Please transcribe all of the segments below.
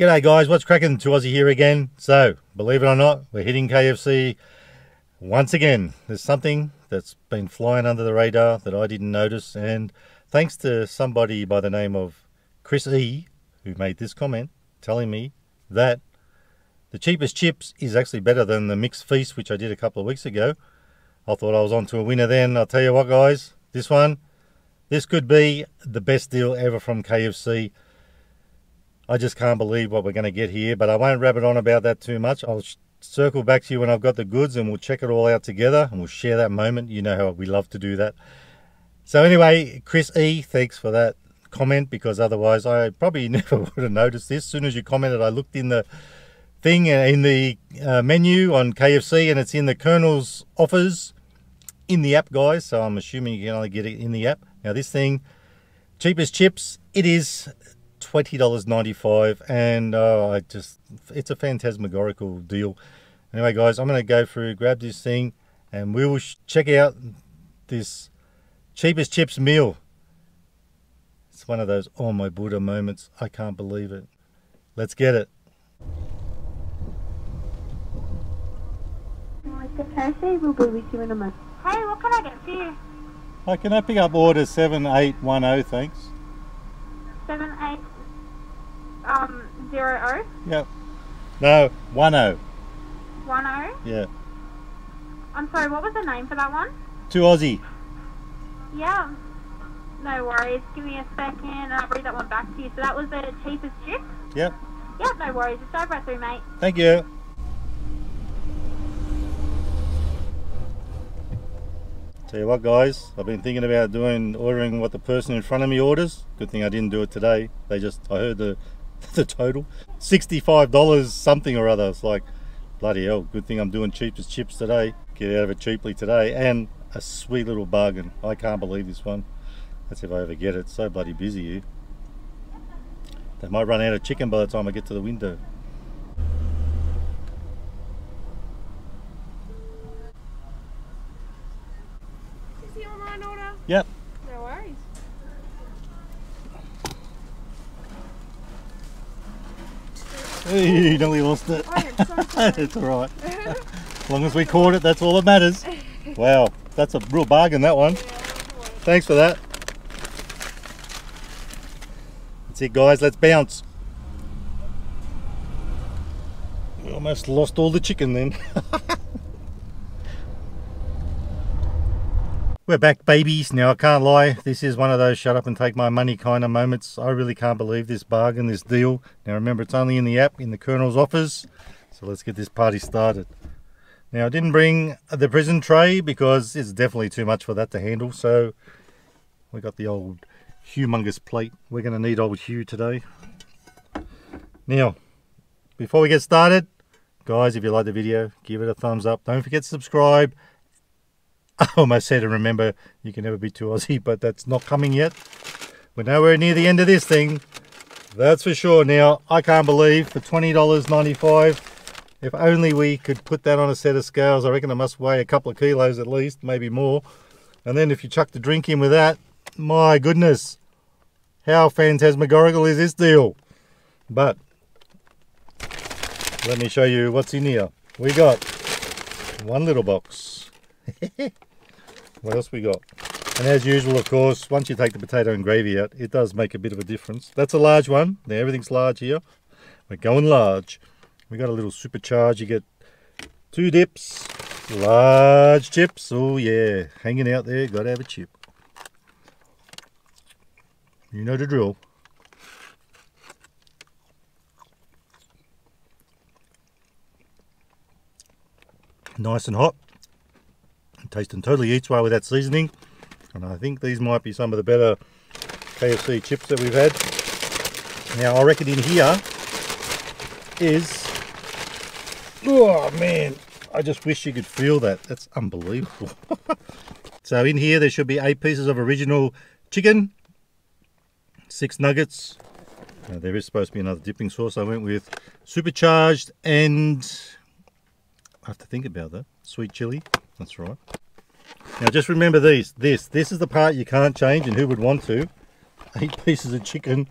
G'day guys, what's cracking? 2Aussie here again. So, believe it or not, we're hitting KFC once again. There's something that's been flying under the radar that I didn't notice, and thanks to somebody by the name of Chris E, who made this comment, telling me that the cheapest chips is actually better than the mixed feast, which I did a couple of weeks ago. I thought I was on to a winner then. I'll tell you what guys, this could be the best deal ever from KFC. I just can't believe what we're going to get here, but I won't rabbit on about that too much. I'll circle back to you when I've got the goods and we'll check it all out together and we'll share that moment. You know how we love to do that. So anyway, Chris E, thanks for that comment, because otherwise I probably never would have noticed this. As soon as you commented, I looked in the thing in the menu on KFC, and it's in the Colonel's offers in the app, guys. So I'm assuming you can only get it in the app. Now this thing, cheapest chips, it is $20.95, and it's a phantasmagorical deal. Anyway guys, I'm going to go through, grab this thing, and we will check out this cheapest chips meal. It's one of those oh my Buddha moments. I can't believe it. Let's get it. KFC will be with you in a moment. Hey, what can I get for you? Hi, can I pick up order 7810, thanks? 7800? Yep. No, 10. 10? Yeah. I'm sorry, what was the name for that one? 2Aussie. Yeah. No worries. Give me a second and I'll read that one back to you. So that was the cheapest chip? Yep. Yep, no worries. Just dive right through, mate. Thank you. Tell you what guys, I've been thinking about ordering what the person in front of me orders. Good thing I didn't do it today. I heard the total, $65 something or other. It's like, bloody hell, good thing I'm doing cheapest chips today. Get out of it cheaply today, and a sweet little bargain. I can't believe this one. That's if I ever get it. It's so bloody busy here. They might run out of chicken by the time I get to the window. Yep. No worries. Hey, you nearly lost it. I am so sorry. It's alright. As long as we caught it, that's all that matters. Wow, that's a real bargain, that one. Yeah, thanks for that. That's it guys, let's bounce. We almost lost all the chicken then. We're back babies. Now I can't lie, this is one of those shut up and take my money kind of moments. I really can't believe this bargain, this deal. Now remember, it's only in the app, in the Colonel's offers. So let's get this party started. Now I didn't bring the prison tray because it's definitely too much for that to handle. So we got the old humongous plate. We're going to need old Hugh today. Now, before we get started, guys, if you like the video, give it a thumbs up. Don't forget to subscribe. I almost said, and remember, you can never be too Aussie, but that's not coming yet. We're nowhere near the end of this thing. That's for sure. Now, I can't believe for $20.95, if only we could put that on a set of scales, I reckon it must weigh a couple of kilos at least, maybe more. And then if you chuck the drink in with that, my goodness, how phantasmagorical is this deal? But let me show you what's in here. We got one little box. What else we got? And as usual, of course, once you take the potato and gravy out, it does make a bit of a difference. That's a large one. Now everything's large here. We're going large. We got a little supercharge. You get 2 dips, large chips. Oh yeah, hanging out there. Got to have a chip. You know the drill. Nice and hot. Tasting totally each way with that seasoning, and I think these might be some of the better KFC chips that we've had. Now I reckon in here is, oh man, I just wish you could feel that. That's unbelievable. So in here there should be 8 pieces of original chicken, 6 nuggets. Now, there is supposed to be another dipping sauce. I went with supercharged and I have to think about that, sweet chili. That's right. Now just remember these. This is the part you can't change, and who would want to? 8 pieces of chicken,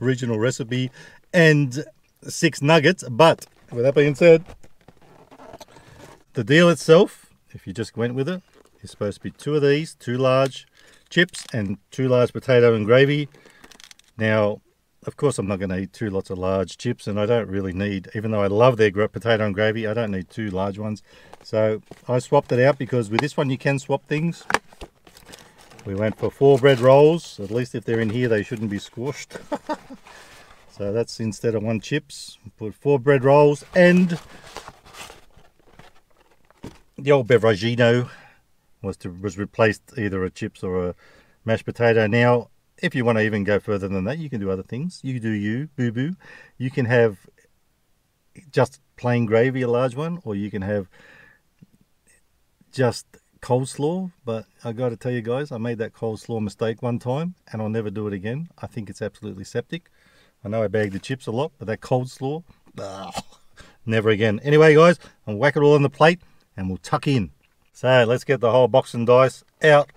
original recipe, and 6 nuggets. But with that being said, the deal itself, if you just went with it, is supposed to be 2 of these, 2 large chips and 2 large potato and gravy. Now, of course, I'm not going to eat 2 lots of large chips, and I don't really need, even though I love their potato and gravy, I don't need 2 large ones. So I swapped it out, because with this one you can swap things. We went for 4 bread rolls. At least if they're in here, they shouldn't be squashed. So that's, instead of 1 chips, put 4 bread rolls, and the old beveragino was replaced either a chips or a mashed potato. Now, if you want to even go further than that, you can do other things. You do you, boo-boo. You can have just plain gravy, a large one, or you can have just coleslaw. But I got to tell you guys, I made that coleslaw mistake one time, and I'll never do it again. I think it's absolutely septic. I know I bagged the chips a lot, but that coleslaw, never again. Anyway, guys, I'll whack it all on the plate, and we'll tuck in. So let's get the whole box and dice out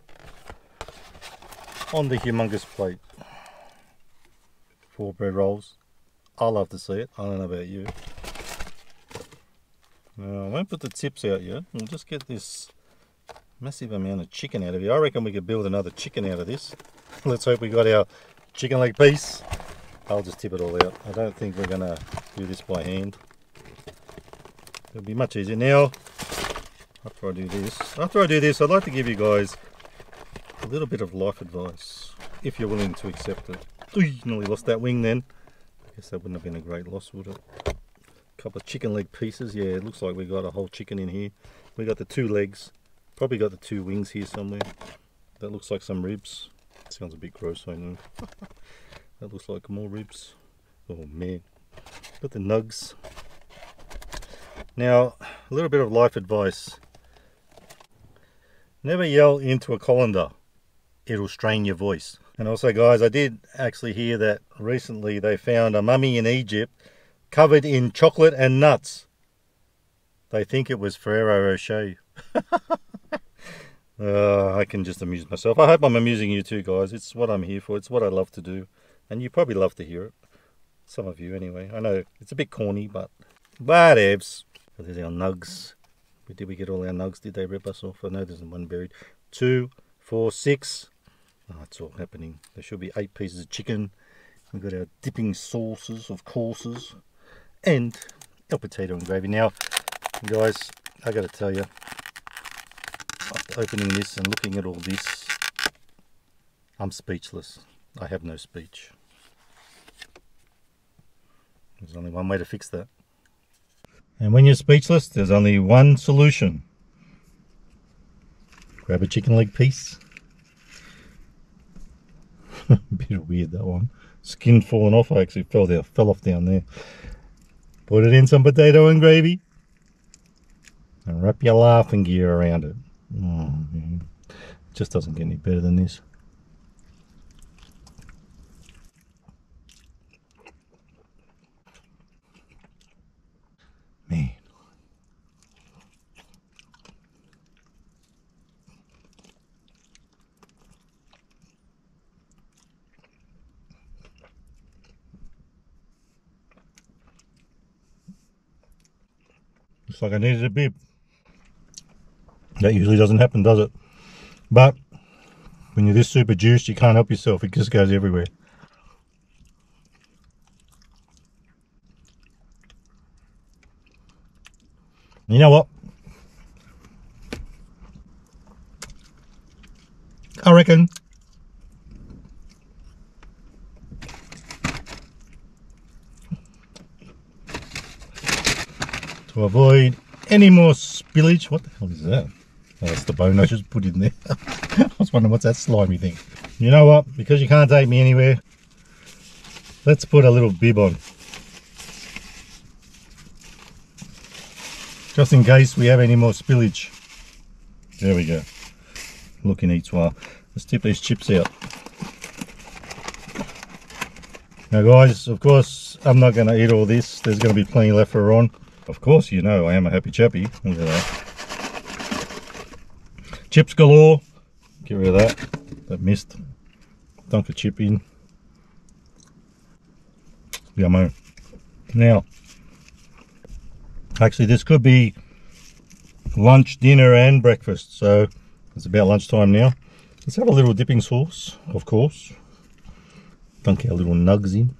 on the humongous plate. 4 bread rolls. I love to see it. I don't know about you. Now, I won't put the tips out yet. We'll just get this massive amount of chicken out of here. I reckon we could build another chicken out of this. Let's hope we got our chicken leg piece. I'll just tip it all out. I don't think we're going to do this by hand. It'll be much easier. Now, after I do this, I'd like to give you guys a little bit of life advice, if you're willing to accept it. Ooh, nearly lost that wing then. I guess that wouldn't have been a great loss, would it? A couple of chicken leg pieces. Yeah, it looks like we got a whole chicken in here. We got the 2 legs. Probably got the 2 wings here somewhere. That looks like some ribs. Sounds a bit gross, I know. That looks like more ribs. Oh man. Got the nugs. Now, a little bit of life advice. Never yell into a colander. It'll strain your voice. And also, guys, I did actually hear that recently they found a mummy in Egypt covered in chocolate and nuts. They think it was Ferrero Rocher. I can just amuse myself. I hope I'm amusing you too, guys. It's what I'm here for. It's what I love to do. And you probably love to hear it. Some of you anyway. I know it's a bit corny, but whatevs. So there's our nugs. Did we get all our nugs? Did they rip us off? I know there's one buried. 2, 4, 6. Oh, it's all happening. There should be 8 pieces of chicken. We've got our dipping sauces, of courses, and our potato and gravy. Now, guys, I got to tell you, after opening this and looking at all this, I'm speechless. I have no speech. There's only one way to fix that. And when you're speechless, there's only one solution. Grab a chicken leg piece. Bit weird, that one. Skin falling off. I actually fell off down there. Put it in some potato and gravy. And wrap your laughing gear around it. Oh, man. It just doesn't get any better than this. Man. Looks like I needed a bib. That usually doesn't happen, does it? But when you're this super juiced, you can't help yourself. It just goes everywhere. You know what? I reckon to avoid any more spillage. What the hell is that? Oh, that's the bone I just put in there. I was wondering what's that slimy thing. You know what? Because you can't take me anywhere, let's put a little bib on. Just in case we have any more spillage. There we go. Look in each while. Let's tip these chips out. Now guys, of course, I'm not going to eat all this. There's going to be plenty left for Ron. Of course, you know I am a happy chappy. Look at that. Chips galore. Get rid of that. That missed. Dunk a chip in. Yummo. Now, actually this could be lunch, dinner and breakfast, so it's about lunchtime now. Let's have a little dipping sauce, of course. Dunk our little nugs in.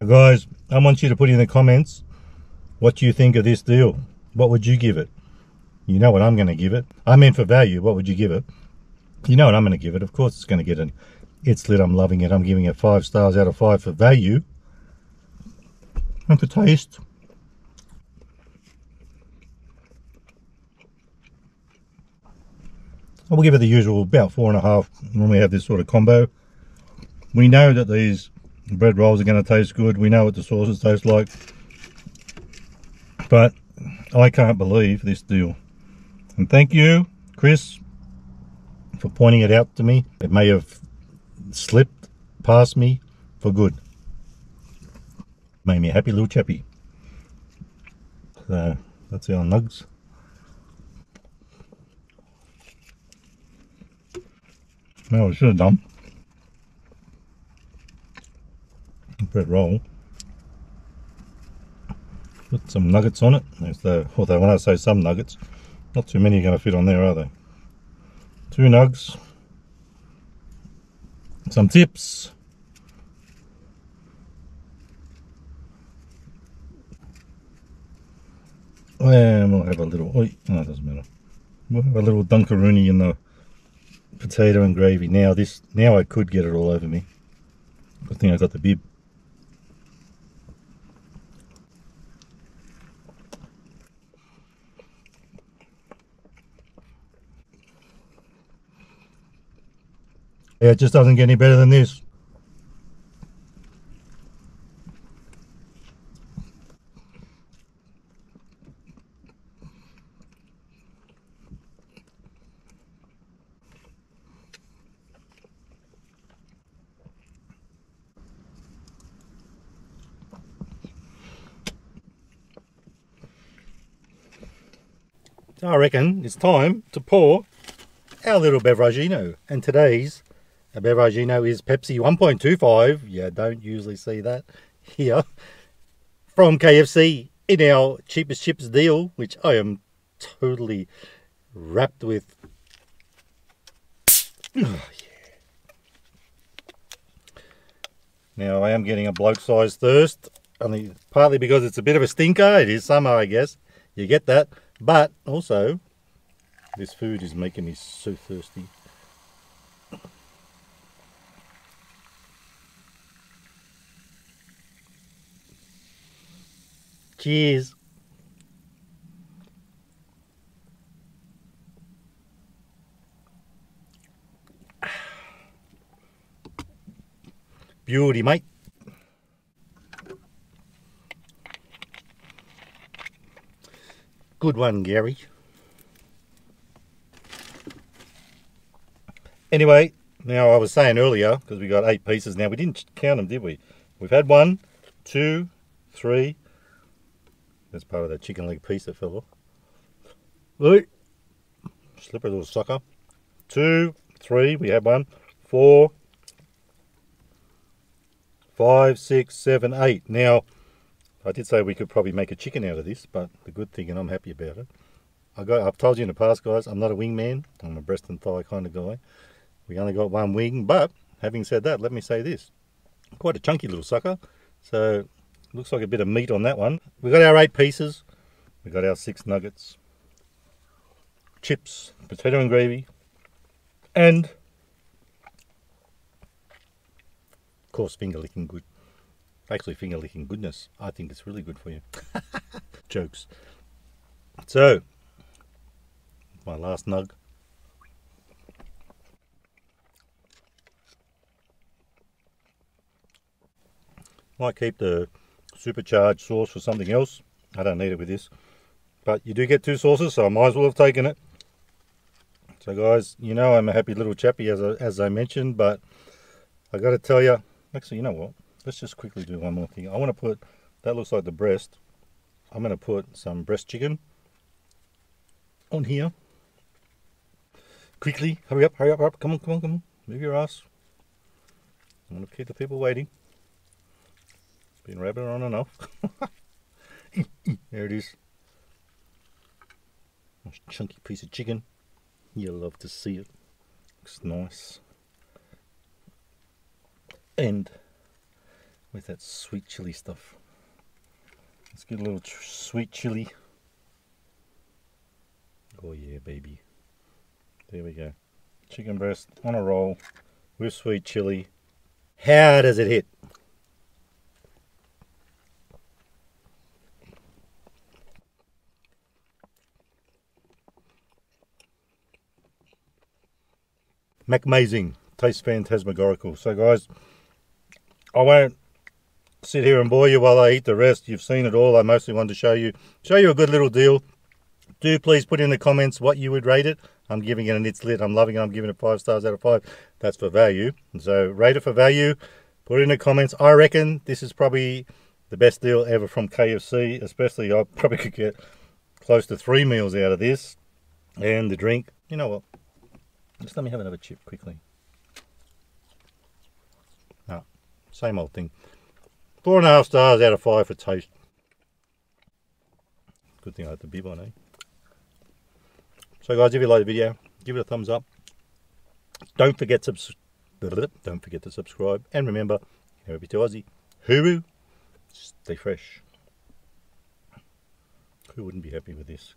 Guys, I want you to put in the comments what you think of this deal. What would you give it? You know what I'm going to give it. I mean, for value, what would you give it? You know what I'm going to give it. Of course it's going to get an It's Lit. I'm loving it. I'm giving it 5 stars out of 5 for value. And for taste, I will give it the usual, about 4.5 when we have this sort of combo. We know that these bread rolls are going to taste good. We know what the sauces taste like. But I can't believe this deal. And thank you, Chris, for pointing it out to me. It may have slipped past me for good. Made me a happy little chappy. So that's our nugs. Well, we should have done bread roll. Put some nuggets on it. Although when I say some nuggets, not too many are going to fit on there, are they? 2 nugs. Some tips. And we'll have a little, no, it doesn't matter. We'll have a little dunkaroonie in the potato and gravy. Now I could get it all over me. Good thing I got the bib. Yeah, it just doesn't get any better than this. So I reckon it's time to pour our little beveragino. And today's beveragino is Pepsi 1.25. You don't usually see that here. From KFC in our Cheap As Chips deal, which I am totally wrapped with. Oh, yeah. Now I am getting a bloke-sized thirst, only partly because it's a bit of a stinker. It is summer, I guess. You get that. But also, this food is making me so thirsty. Cheers. Beauty, mate. Good one, Gary. Anyway, now I was saying earlier, because we got 8 pieces now, we didn't count them, did we? We've had 1, 2, 3. That's part of that chicken leg piece that fell off. Look. Slippery little sucker. 2, 3, we had 1, 4, 5, 6, 7, 8. Now, I did say we could probably make a chicken out of this, but the good thing, and I'm happy about it, I've told you in the past, guys, I'm not a wing man. I'm a breast and thigh kind of guy. We only got 1 wing, but having said that, let me say this. Quite a chunky little sucker. So, looks like a bit of meat on that one. We got our 8 pieces. We got our 6 nuggets. Chips, potato and gravy. And, of course, finger licking good. Actually, finger licking goodness. I think it's really good for you. Jokes. So, my last nug. Might keep the supercharged sauce for something else. I don't need it with this. But you do get 2 sauces, so I might as well have taken it. So guys, you know I'm a happy little chappy as I mentioned, but I got to tell you, actually, you know what? Let's just quickly do one more thing. I want to put, that looks like the breast. I'm going to put some breast chicken on here. Quickly, hurry up, come on. Move your ass. I'm going to keep the people waiting. Been rabbiting on and off. There it is. Nice chunky piece of chicken. You'll love to see it. Looks nice. And with that sweet chili stuff. Let's get a little sweet chili. Oh yeah, baby. There we go. Chicken breast on a roll with sweet chili. How does it hit? Amazing. Tastes phantasmagorical. So guys, I won't sit here and bore you while I eat the rest. You've seen it all. I mostly wanted to show you a good little deal. Do please put in the comments what you would rate it. I'm giving it an it's lit. I'm loving it. I'm giving it 5 stars out of 5. That's for value. So rate it for value. Put it in the comments. I reckon this is probably the best deal ever from KFC. Especially I probably could get close to 3 meals out of this. And the drink. You know what? Just let me have another chip quickly. No, same old thing. 4.5 stars out of 5 for taste. Good thing I had the bib on, eh? So guys, if you like the video, give it a thumbs up. Don't forget to subscribe. And remember, never be too Aussie. Hooroo, stay fresh. Who wouldn't be happy with this?